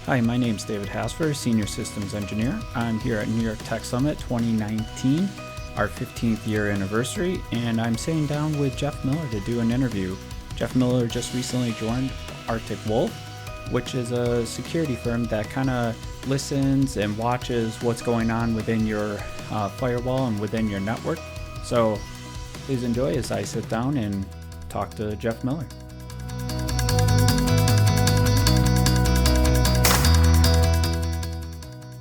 Hi, my name's David Hasfurter, Senior Systems Engineer. I'm here at New York Tech Summit 2019, our 15th year anniversary, and I'm sitting down with Jeff Miller to do an interview. Jeff Miller just recently joined Artic Wolf, which is a security firm that kind of listens and watches what's going on within your firewall and within your network. So please enjoy as I sit down and talk to Jeff Miller.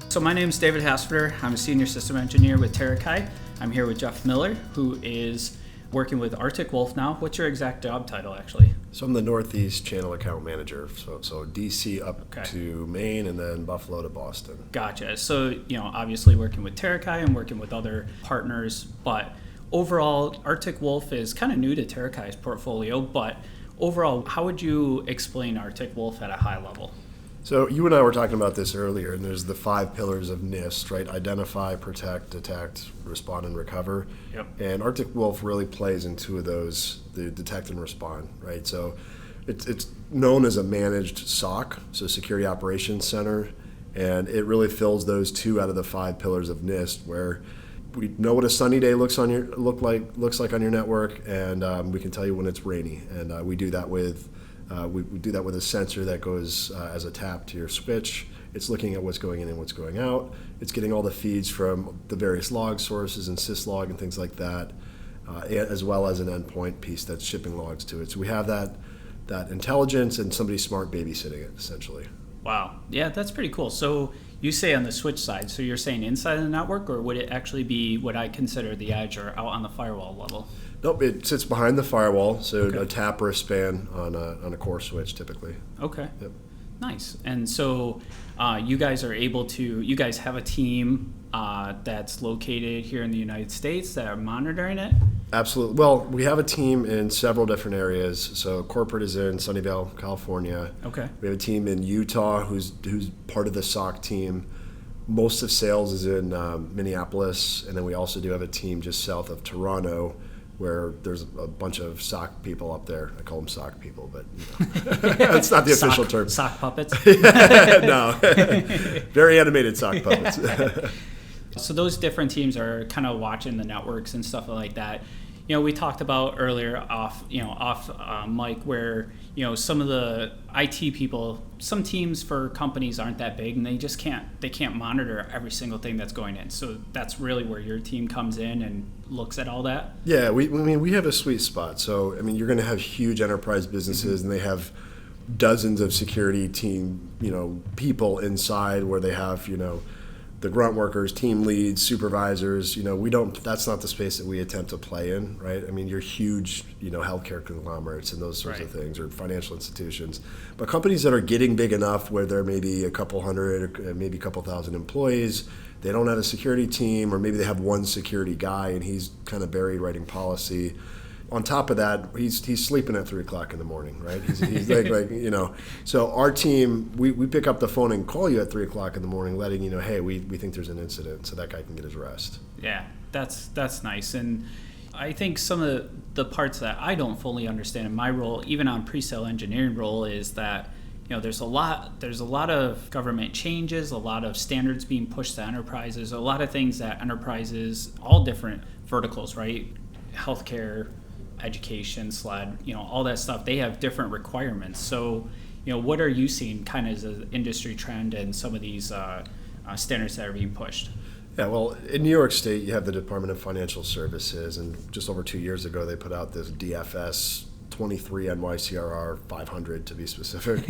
So my name is David Hasfurter. I'm a senior system engineer with TERACAI. I'm here with Jeff Miller, who is working with Artic Wolf now. What's your exact job title, actually? So I'm the Northeast Channel Account Manager, so DC up to Maine and then Buffalo to Boston. Gotcha. So, obviously working with TERACAI and working with other partners, but overall, Artic Wolf is kind of new to TERACAI's portfolio, but overall, how would you explain Artic Wolf at a high level? So you and I were talking about this earlier, and there's the 5 pillars of NIST, right? Identify, protect, detect, respond, and recover. Yep. And Artic Wolf really plays in 2 of those, the detect and respond, right? So it's known as a managed SOC, so Security Operations Center, and it really fills those 2 out of the 5 pillars of NIST, where we know what a sunny day looks like on your network, and we can tell you when it's rainy, and we do that with. We do that with a sensor that goes as a tap to your switch. It's looking at what's going in and what's going out. It's getting all the feeds from the various log sources and syslog and things like that, as well as an endpoint piece that's shipping logs to it. So we have that intelligence and somebody smart babysitting it, essentially. Wow. Yeah, that's pretty cool. So you say on the switch side, so you're saying inside of the network, or would it actually be what I consider the edge or out on the firewall level? Nope, it sits behind the firewall, so Okay. a tap or a span on a core switch typically. Okay. Yep. Nice. And so you guys have a team that's located here in the United States that are monitoring it? Absolutely. Well, we have a team in several different areas. So corporate is in Sunnyvale, California. Okay. We have a team in Utah who's part of the SOC team. Most of sales is in Minneapolis, and then we also do have a team just south of Toronto, where there's a bunch of SOC people up there. I call them SOC people, but it's not the official term. SOC puppets? No. Very animated SOC puppets. So those different teams are kind of watching the networks and stuff like that. We talked about earlier off mic where, some of the IT people, some teams for companies aren't that big and they can't monitor every single thing that's going in. So that's really where your team comes in and looks at all that? Yeah, we have a sweet spot. So, you're going to have huge enterprise businesses, and they have dozens of security team, people inside where they have, the grunt workers, team leads, supervisors. That's not the space that we attempt to play in, right? You're huge, healthcare conglomerates and those sorts of things, or financial institutions. But companies that are getting big enough where there may be a couple hundred, or maybe a couple thousand employees, they don't have a security team, or maybe they have one security guy and he's kind of buried writing policy. On top of that, he's sleeping at 3 o'clock in the morning, right? He's like. So our team, we pick up the phone and call you at 3 o'clock in the morning, letting you know, hey, we think there's an incident, so that guy can get his rest. Yeah, that's nice. And I think some of the parts that I don't fully understand in my role, even on pre-sale engineering role, is that there's a lot of government changes, a lot of standards being pushed to enterprises, a lot of things that enterprises, all different verticals, right? Healthcare, education, SLED, all that stuff, they have different requirements. So, what are you seeing kind of as an industry trend and some of these standards that are being pushed? Yeah, well, in New York State, you have the Department of Financial Services, and just over 2 years ago, they put out this DFS 23 NYCRR 500 to be specific,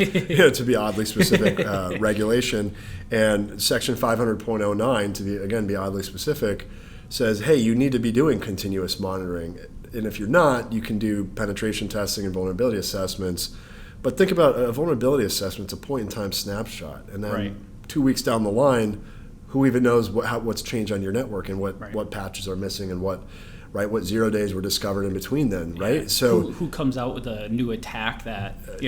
to be oddly specific regulation, and Section 500.09 to be oddly specific says, hey, you need to be doing continuous monitoring. And if you're not, you can do penetration testing and vulnerability assessments. But think about a vulnerability assessment, it's a point-in-time snapshot. And then 2 weeks down the line, who even knows what's changed on your network and what patches are missing and what 0 days were discovered in between then, right? Yeah. So who comes out with a new attack that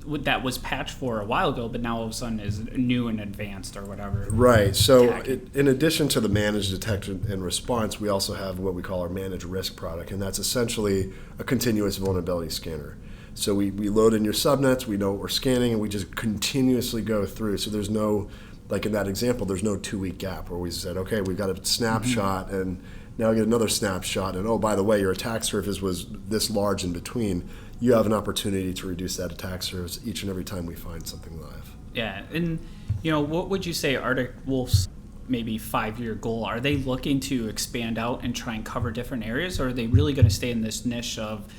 that was patched for a while ago, but now all of a sudden is new and advanced or whatever. Right. So in addition to the managed detection and response, we also have what we call our managed risk product, and that's essentially a continuous vulnerability scanner. So we load in your subnets, we know what we're scanning, and we just continuously go through. So there's no, like in that example, there's no 2-week gap where we said, okay, we've got a snapshot, and now we get another snapshot, and oh, by the way, your attack surface was this large in between. You have an opportunity to reduce that attack surface each and every time we find something live. Yeah, and what would you say Arctic Wolf's maybe 5-year goal? Are they looking to expand out and try and cover different areas, or are they really going to stay in this niche of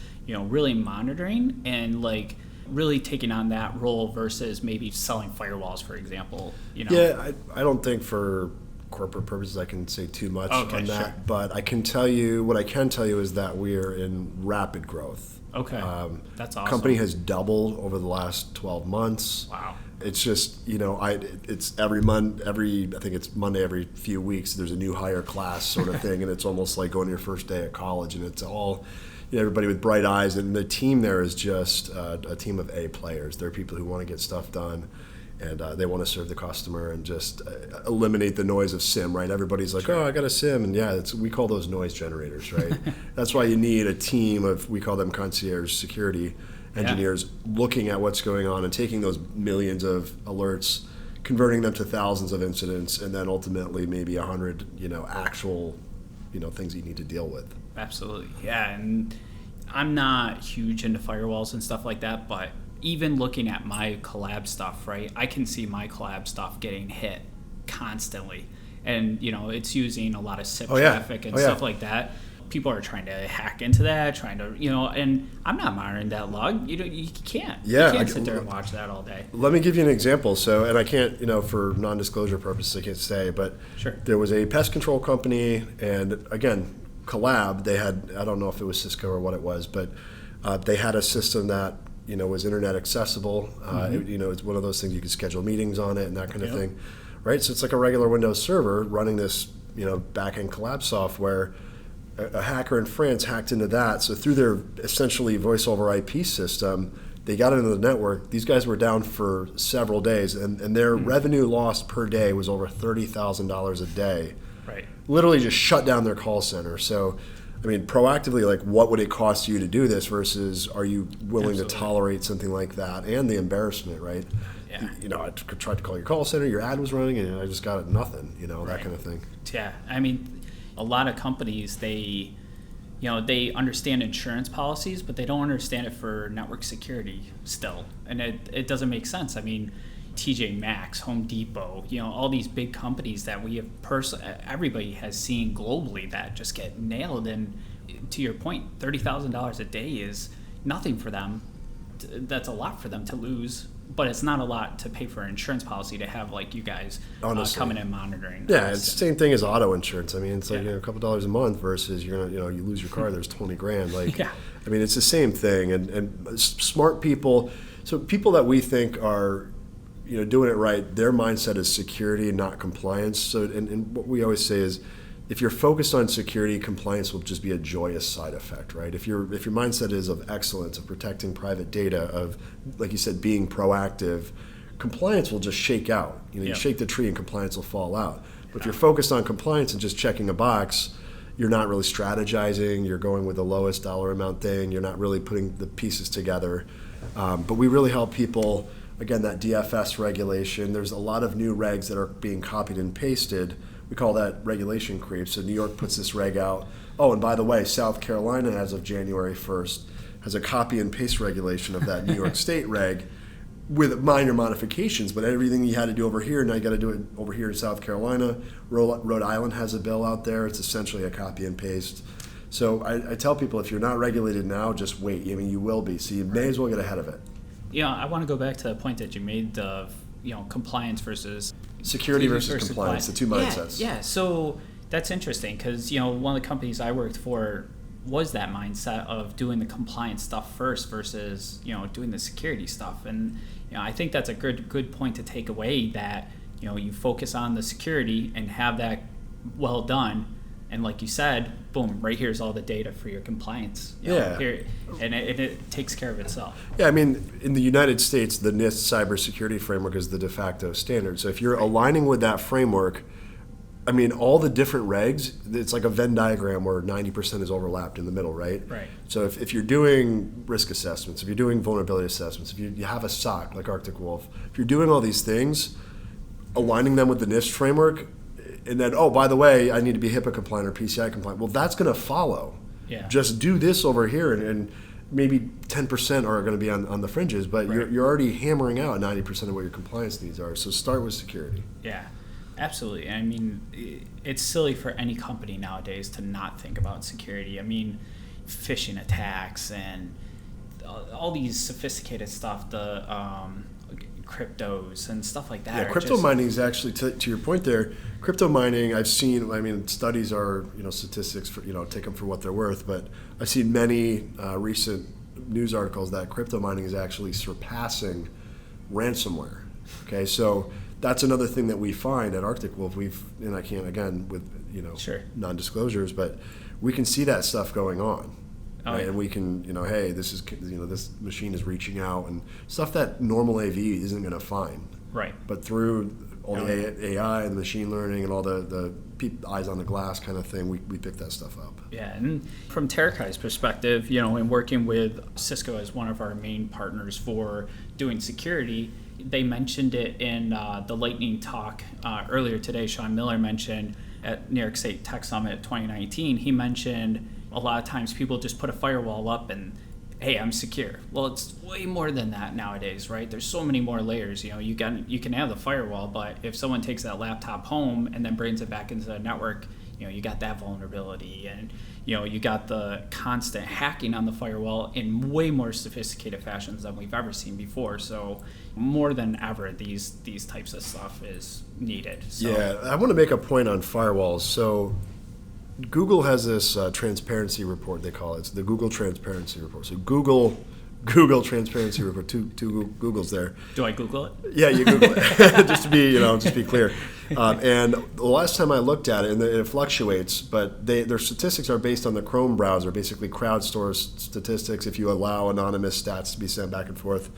really monitoring and like really taking on that role versus maybe selling firewalls, for example? Yeah, I don't think for corporate purposes I can say too much on that, sure. but I can tell you what I can tell you is that we are in rapid growth. Okay, that's awesome. Company has doubled over the last 12 months. Wow. It's just it's every month, I think it's Monday every few weeks. There's a new hire class sort of thing, and it's almost like going to your first day at college, and it's all everybody with bright eyes, and the team there is just a team of A players. They're people who want to get stuff done, and they want to serve the customer and just eliminate the noise of SIM, right? Everybody's like, oh, I got a SIM, and we call those noise generators, right? That's why you need a team of, we call them concierge security engineers, looking at what's going on and taking those millions of alerts, converting them to thousands of incidents, and then ultimately maybe 100, actual, things that you need to deal with. Absolutely, yeah. And I'm not huge into firewalls and stuff like that, but even looking at my collab stuff, right, I can see my collab stuff getting hit constantly. And, it's using a lot of SIP traffic and stuff like that. People are trying to hack into that, and I'm not monitoring that log. You can't. Yeah, you can't sit there and watch that all day. Let me give you an example. So, and I can't, for non-disclosure purposes, I can't say, but sure. There was a pest control company, and again, collab, they had, I don't know if it was Cisco or what it was, but they had a system that, was internet accessible. It's one of those things you could schedule meetings on it and that kind of thing, right? So it's like a regular Windows server running this, back-end collab software. A hacker in France hacked into that. So through their essentially voice over IP system, they got into the network. These guys were down for several days, and their revenue lost per day was over $30,000 a day. Right. Literally just shut down their call center. So, proactively, like, what would it cost you to do this versus are you willing to tolerate something like that and the embarrassment, right? Yeah. I tried to call your call center, your ad was running, and I just got nothing, that kind of thing. Yeah. A lot of companies, they understand insurance policies, but they don't understand it for network security still. And it doesn't make sense. TJ Maxx, Home Depot, all these big companies that we have everybody has seen globally that just get nailed. And to your point, $30,000 a day is nothing for them. That's a lot for them to lose, but it's not a lot to pay for an insurance policy to have like you guys coming in monitoring. Yeah, it's the same thing as auto insurance. It's like a couple dollars a month versus you lose your car, there's $20,000. Like, it's the same thing. And smart people, so people that we think are doing it right, their mindset is security, not compliance. So, and what we always say is, if you're focused on security, compliance will just be a joyous side effect, right? If your mindset is of excellence, of protecting private data, of, like you said, being proactive, compliance will just shake out. You shake the tree and compliance will fall out. But if you're focused on compliance and just checking a box, you're not really strategizing. You're going with the lowest dollar amount thing. You're not really putting the pieces together. But we really help people. Again, that DFS regulation, there's a lot of new regs that are being copied and pasted. We call that regulation creep. So New York puts this reg out. Oh, and by the way, South Carolina, as of January 1st, has a copy and paste regulation of that New York State reg with minor modifications. But everything you had to do over here, now you got to do it over here in South Carolina. Rhode Island has a bill out there. It's essentially a copy and paste. So I tell people, if you're not regulated now, just wait. You will be. So you may as well get ahead of it. I want to go back to the point that you made of compliance versus security versus compliance, the two mindsets. Yeah. So that's interesting because one of the companies I worked for was that mindset of doing the compliance stuff first versus doing the security stuff, and I think that's a good point to take away, that you focus on the security and have that well done. And like you said, boom, right here's all the data for your compliance. Here, and it takes care of itself. Yeah, in the United States, the NIST cybersecurity framework is the de facto standard. So if you're aligning with that framework, I mean, all the different regs, it's like a Venn diagram where 90% is overlapped in the middle, right? Right. So if you're doing risk assessments, if you're doing vulnerability assessments, if you have a SOC like Arctic Wolf, if you're doing all these things, aligning them with the NIST framework, and then, oh, by the way, I need to be HIPAA compliant or PCI compliant. Well, that's going to follow. Yeah. Just do this over here, and maybe 10% are going to be on the fringes, but you're already hammering out 90% of what your compliance needs are. So start with security. Yeah. Absolutely. I mean, it's silly for any company nowadays to not think about security. I mean, phishing attacks and all these sophisticated stuff, the cryptos and stuff like that. Yeah, crypto mining is actually, to your point there, crypto mining, I've seen, I mean, studies are, statistics, for, take them for what they're worth, but I've seen many recent news articles that crypto mining is actually surpassing ransomware. Okay, so that's another thing that we find at Arctic Wolf. And I can't, again, with Sure. non-disclosures, but we can see that stuff going on. Oh, right? yeah. And we can, hey, this is, this machine is reaching out, and stuff that normal AV isn't going to find. Right. But through all the AI and the machine learning and all the eyes on the glass kind of thing, we pick that stuff up. Yeah, and from TERACAI's perspective, in working with Cisco as one of our main partners for doing security, they mentioned it in the lightning talk earlier today. Sean Miller mentioned at New York State Tech Summit 2019, he mentioned a lot of times people just put a firewall up and, hey, I'm secure. Well, it's way more than that nowadays, right? There's so many more layers. You can have the firewall, but if someone takes that laptop home and then brings it back into the network, you got that vulnerability, and you got the constant hacking on the firewall in way more sophisticated fashions than we've ever seen before. So more than ever, these types of stuff is needed. So. Yeah, I want to make a point on firewalls. So Google has this transparency report, they call it. It's the Google Transparency Report. So Google Transparency Report, two Googles there. Do I Google it? Yeah, you Google it, just to be clear. And the last time I looked at it, and it fluctuates, but their statistics are based on the Chrome browser, basically crowdsourced statistics. If you allow anonymous stats to be sent back and forth,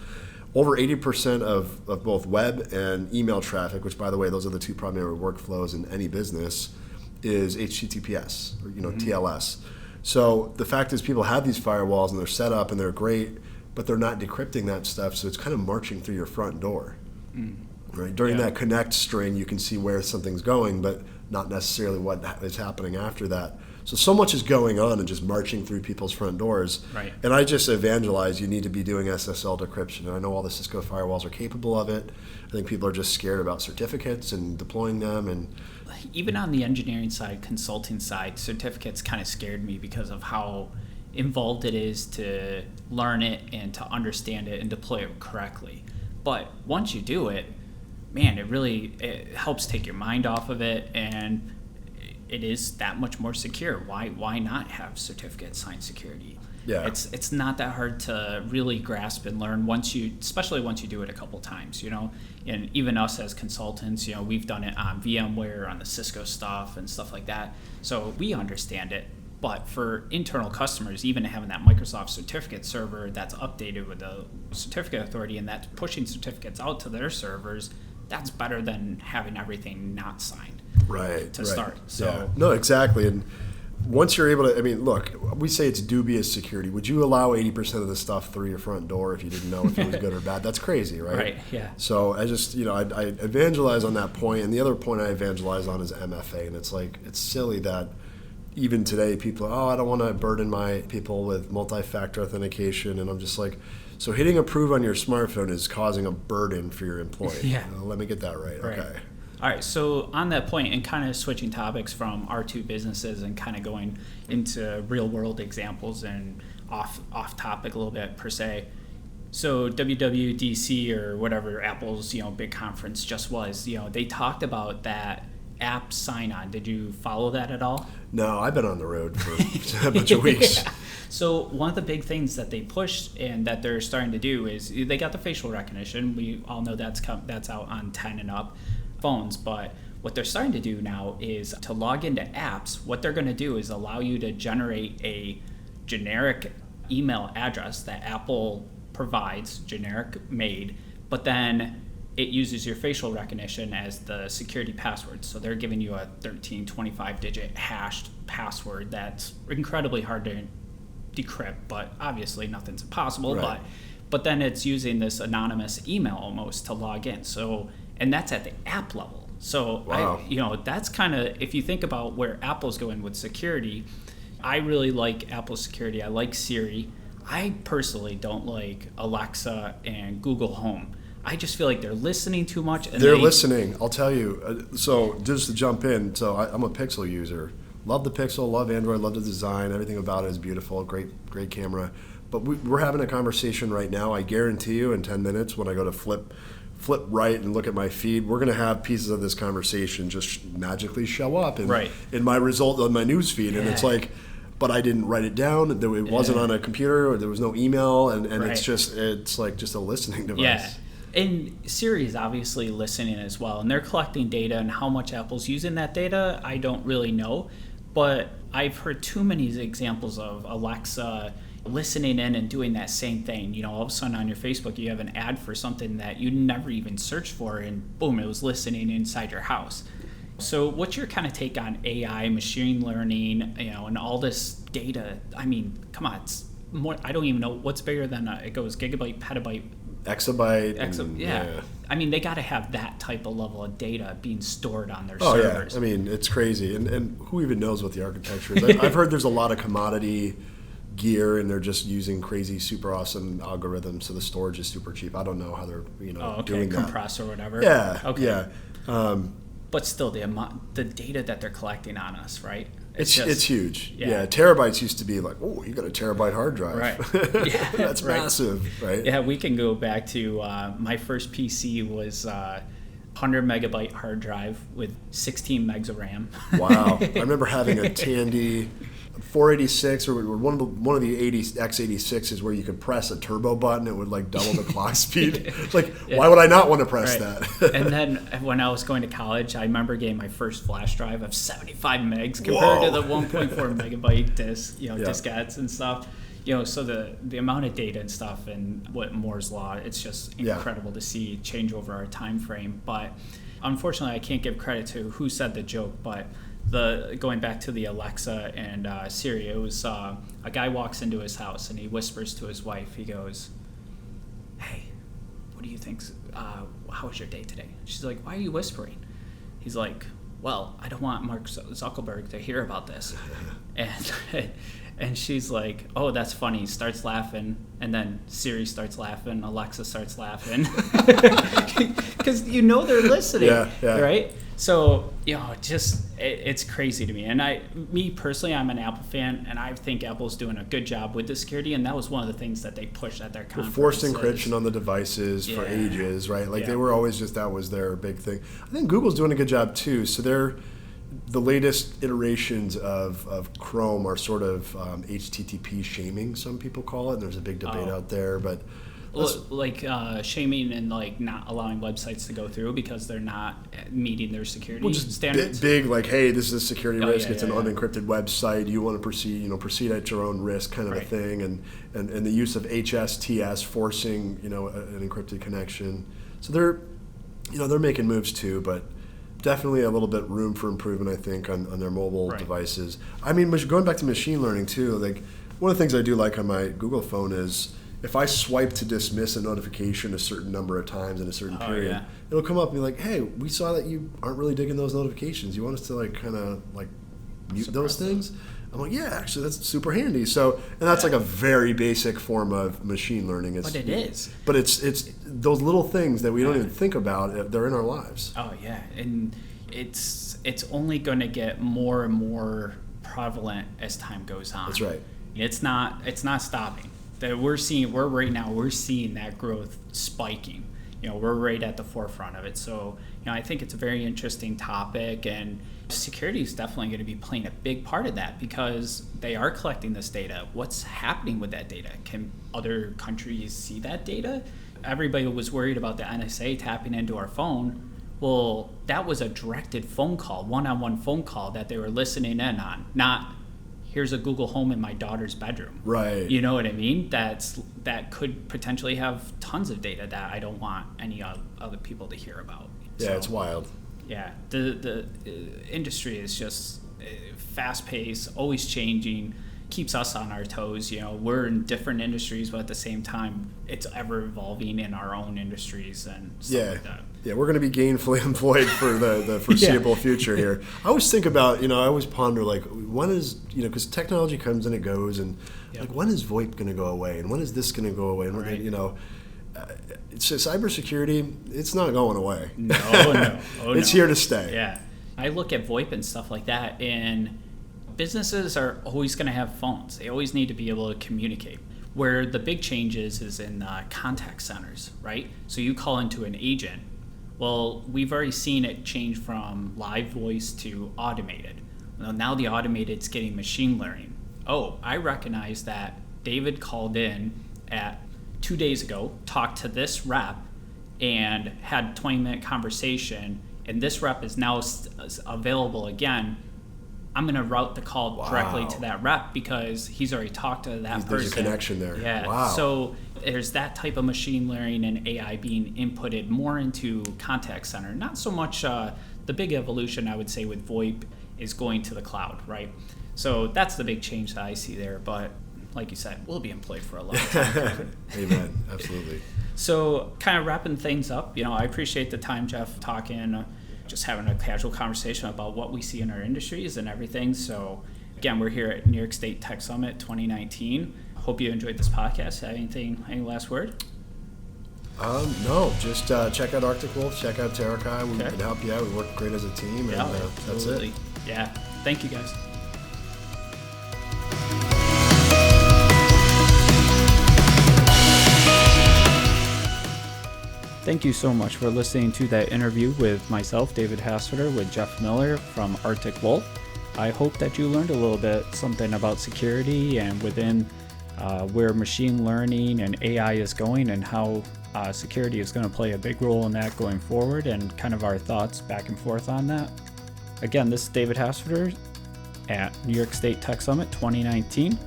over 80% of both web and email traffic, which by the way, those are the two primary workflows in any business, is HTTPS or TLS. So the fact is, people have these firewalls and they're set up and they're great, but they're not decrypting that stuff, so it's kind of marching through your front door. Right? During that connect string, you can see where something's going, but not necessarily what is happening after that. So much is going on and just marching through people's front doors. Right. And I just evangelize you need to be doing SSL decryption. And I know all the Cisco firewalls are capable of it. I think people are just scared about certificates and deploying them. And even on the engineering side, consulting side, certificates kind of scared me because of how involved it is to learn it and to understand it and deploy it correctly. But once you do it, man, it helps take your mind off of it, and it is that much more secure. Why not have certificate signed security? Yeah. It's not that hard to really grasp and learn especially once you do it a couple times, and even us as consultants, we've done it on VMware, on the Cisco stuff and stuff like that. So we understand it. But for internal customers, even having that Microsoft certificate server that's updated with the certificate authority and that's pushing certificates out to their servers, that's better than having everything not signed. Right. To start. So yeah. No, exactly. And once you're able to, look, we say it's dubious security. Would you allow 80% of the stuff through your front door if you didn't know if it was good or bad? That's crazy, right? Right, yeah. So I just, I evangelize on that point. And the other point I evangelize on is MFA. And it's silly that even today people I don't want to burden my people with multi-factor authentication. And I'm just like, so hitting approve on your smartphone is causing a burden for your employee. Yeah. Let me get that right. Okay. All right, so on that point, and kind of switching topics from our two businesses and kind of going into real world examples and off topic a little bit per se. So WWDC or whatever Apple's big conference just was, they talked about that app sign-on. Did you follow that at all? No, I've been on the road for a bunch of weeks. Yeah. So one of the big things that they pushed and that they're starting to do is they got the facial recognition. We all know that's out on 10 and up phones, but what they're starting to do now is to log into apps, what they're going to do is allow you to generate a generic email address that Apple provides, generic made, but then it uses your facial recognition as the security password. So they're giving you a 13, 25-digit hashed password that's incredibly hard to decrypt, but obviously nothing's impossible. Right. But then it's using this anonymous email almost to log in. So, and that's at the app level. So, wow. That's kind of, if you think about where Apple's going with security, I really like Apple's security. I like Siri. I personally don't like Alexa and Google Home. I just feel like they're listening too much. And they're listening. I'll tell you. So just to jump in, so I'm a Pixel user. Love the Pixel, love Android, love the design. Everything about it is beautiful. Great camera. But we're having a conversation right now. I guarantee you in 10 minutes when I go to flip right and look at my feed, we're going to have pieces of this conversation just magically show up in my result on my news feed. And it's like, but I didn't write it down. It wasn't on a computer, or there was no email. And it's like just a listening device. Yeah. And Siri is obviously listening as well, and they're collecting data, and how much Apple's using that data, I don't really know. But I've heard too many examples of Alexa listening in and doing that same thing. All of a sudden on your Facebook, you have an ad for something that you never even searched for, and boom, it was listening inside your house. So what's your kind of take on AI, machine learning, and all this data? I mean, come on, it's more, I don't even know what's bigger than it goes gigabyte, petabyte, exabyte. Yeah. I mean, they got to have that type of level of data being stored on their servers. Yeah. I mean, it's crazy. And who even knows what the architecture is? I've heard there's a lot of commodity gear, and they're just using crazy, super awesome algorithms, so the storage is super cheap. I don't know how they're doing that. Compress or whatever. Yeah. Okay. Yeah. But still, the data that they're collecting on us, right? It's huge. Yeah. Terabytes used to be like, oh, you got a terabyte hard drive. Right. Yeah, that's massive, right? Yeah, we can go back to my first PC was 100 megabyte hard drive with 16 megs of RAM. Wow. I remember having a Tandy 486 or one of the x86s where you could press a turbo button, it would like double the clock speed. Why would I not want to press that? And then when I was going to college, I remember getting my first flash drive of 75 megs compared to the 1.4 megabyte disk, diskettes and stuff. So the amount of data and stuff, and what Moore's law, it's just incredible to see change over our time frame. But unfortunately, I can't give credit to who said the joke, but going back to the Alexa and Siri, it was a guy walks into his house and he whispers to his wife. He goes, "Hey, what do you think? How was your day today?" She's like, "Why are you whispering?" He's like, "Well, I don't want Mark Zuckerberg to hear about this." And she's like, "Oh, that's funny." Starts laughing, and then Siri starts laughing. Alexa starts laughing because they're listening, right? So it's crazy to me. And me personally, I'm an Apple fan, and I think Apple's doing a good job with the security. And that was one of the things that they pushed at their conference. Forced encryption on the devices for ages, right? They were always that was their big thing. I think Google's doing a good job too. So the latest iterations of Chrome are sort of HTTP shaming, some people call it. And there's a big debate out there, but shaming and not allowing websites to go through because they're not meeting their security standards. Big hey, this is a security risk. It's an unencrypted website. You want to proceed at your own risk, kind of a thing. And the use of HSTS forcing an encrypted connection. So they're making moves too, but definitely a little bit room for improvement, I think, on their mobile devices. I mean, going back to machine learning too, one of the things I do like on my Google phone is if I swipe to dismiss a notification a certain number of times in a certain period, it'll come up and be like, "Hey, we saw that you aren't really digging those notifications. You want us to mute those things?" I'm like, "Yeah, actually, that's super handy." So, and that's a very basic form of machine learning. But it is. But it's those little things that we don't even think about. They're in our lives. Oh yeah, and it's only going to get more and more prevalent as time goes on. That's right. It's not stopping. We're seeing that growth spiking. We're right at the forefront of it. So, I think it's a very interesting topic, and security is definitely going to be playing a big part of that because they are collecting this data. What's happening with that data? Can other countries see that data? Everybody was worried about the NSA tapping into our phone. Well, that was a directed phone call, one-on-one phone call that they were listening in on, not here's a Google Home in my daughter's bedroom. Right. You know what I mean? That could potentially have tons of data that I don't want any other people to hear about. Yeah, So, it's wild. yeah, the industry is just fast-paced, always changing, keeps us on our toes. You know, we're in different industries, but at the same time, it's ever evolving in our own industries and stuff like that. Yeah, we're going to be gainfully employed for the foreseeable future here. I always think about, I always ponder, like, when is, because technology comes and it goes, and like, when is VoIP going to go away, and when is this going to go away, and Right. it's cybersecurity. It's not going away. No. It's here to stay. Yeah, I look at VoIP and stuff like that, and businesses are always going to have phones. They always need to be able to communicate. Where the big change is in contact centers, right? So you call into an agent. Well, we've already seen it change from live voice to automated. Well, now the automated's getting machine learning. Oh, I recognize that David called in at 2 days ago, talked to this rep, and had a 20-minute conversation, and this rep is now available again. I'm going to route the call directly to that rep because he's already talked to that person. There's a connection there. Yeah. Wow. So there's that type of machine learning and AI being inputted more into contact center. Not so much the big evolution, I would say, with VoIP is going to the cloud, right? So that's the big change that I see there. But like you said, we'll be employed for a long time. Amen. Absolutely. So kind of wrapping things up, I appreciate the time, Jeff, talking, just having a casual conversation about what we see in our industries and everything. So again, we're here at New York State Tech Summit 2019. Hope you enjoyed this podcast. Any last word? No, just check out Arctic Wolf, check out TERACAI. We can help you out. We work great as a team, and that's it. Yeah. Thank you, guys. Thank you so much for listening to that interview with myself, David Hasfurter, with Jeff Miller from Artic Wolf. I hope that you learned a little bit something about security and within where machine learning and AI is going, and how security is going to play a big role in that going forward, and kind of our thoughts back and forth on that. Again, this is David Hasfurter at New York State Tech Summit 2019.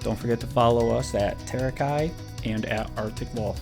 Don't forget to follow us at TERACAI and at Artic Wolf.